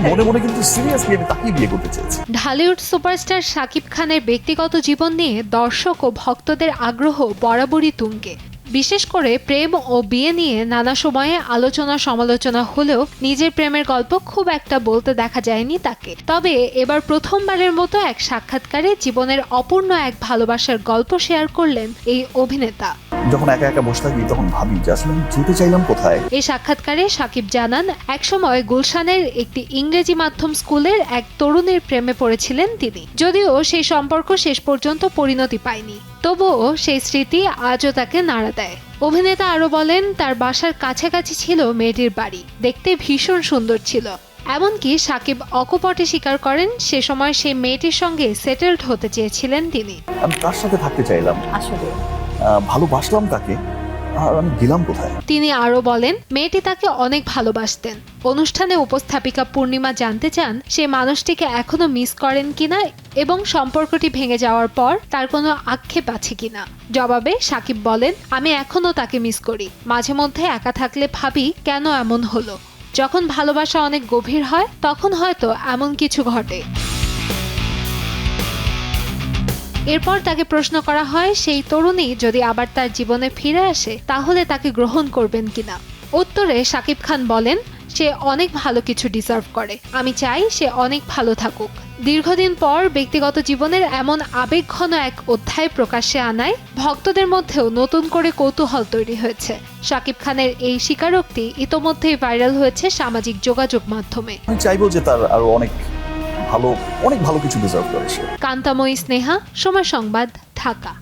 মনে মনে কিন্তু সিরিয়াসলি আমি তাকেই বিয়ে করতে চেয়েছি। ঢালিউড সুপারস্টার শাকিব খানের ব্যক্তিগত জীবন নিয়ে দর্শক ও ভক্তদের আগ্রহ বরাবরই তুঙ্গে। বিশেষ করে প্রেম ও বিয়ে নিয়ে নানা সময়ে আলোচনা সমালোচনা হলেও নিজের প্রেমের গল্প খুব একটা বলতে দেখা যায়নি তাকে। তবে এবার প্রথমবারের মতো এক সাক্ষাৎকারে জীবনের অপূর্ণ এক ভালোবাসার গল্প শেয়ার করলেন এই অভিনেতা। যখন একা একা বসে থাকি তখন ভাবি যে আসলে আমি যেতে চাইলাম কোথায়। এই সাক্ষাৎকারে শাকিব জানান, একসময় গুলশানের একটি ইংরেজি মাধ্যম স্কুলের এক তরুণীর প্রেমে পড়েছিলেন তিনি। যদিও সেই সম্পর্ক শেষ পর্যন্ত পরিণতি পায়নি, তবুও সেই স্মৃতি আজও তাকে নাড়া দেয়। অভিনেতা আরও বলেন, তার বাসার কাছাকাছি ছিল মেয়েটির বাড়ি, দেখতে ভীষণ সুন্দর ছিল। এমনকি শাকিব অকপটে স্বীকার করেন সে সময় সেই মেয়েটির সঙ্গে সেটেলড হতে চেয়েছিলেন তিনি। আমি তার সাথে থাকতে চাইলাম, আসলে ভালোবাসলাম তাকে, আর আমি গেলাম কোথায়। তিনি আরও বলেন, মেয়েটি তাকে অনেক ভালোবাসতেন। অনুষ্ঠানে উপস্থাপিকা পূর্ণিমা জানতে চান সে মানুষটিকে এখনো মিস করেন কিনা এবং সম্পর্কটি ভেঙে যাওয়ার পর তার কোনো আক্ষেপ আছে কিনা। জবাবে শাকিব বলেন, আমি এখনো তাকে মিস করি। মাঝে মধ্যে একা থাকলে ভাবি কেন এমন হলো। যখন ভালোবাসা অনেক গভীর হয় তখন হয়তো এমন কিছু ঘটে। এরপর তাকে প্রশ্ন করা হয় সেই তরুণী যদি আবার তার জীবনে ফিরে আসে তাহলে তাকে গ্রহণ করবেন কিনা। উত্তরে শাকিব খান বলেন, সে অনেক ভালো কিছু ডিজার্ভ করে, আমি চাই সে অনেক ভালো থাকুক। দীর্ঘদিন পর ব্যক্তিগত জীবনের এমন আবেগঘন এক অধ্যায় প্রকাশ্যে আনায় ভক্তদের মধ্যেও নতুন করে কৌতূহল তৈরি হয়েছে। শাকিব খানের এই স্বীকারোক্তি ইতোমধ্যেই ভাইরাল হয়েছে সামাজিক যোগাযোগ মাধ্যমে। আমি চাইবো যে তার আরো অনেক ভালো কিছু ডিজার্ভ করে সে। কান্তাময়ী স্নেহা, সময় সংবাদ, ঢাকা।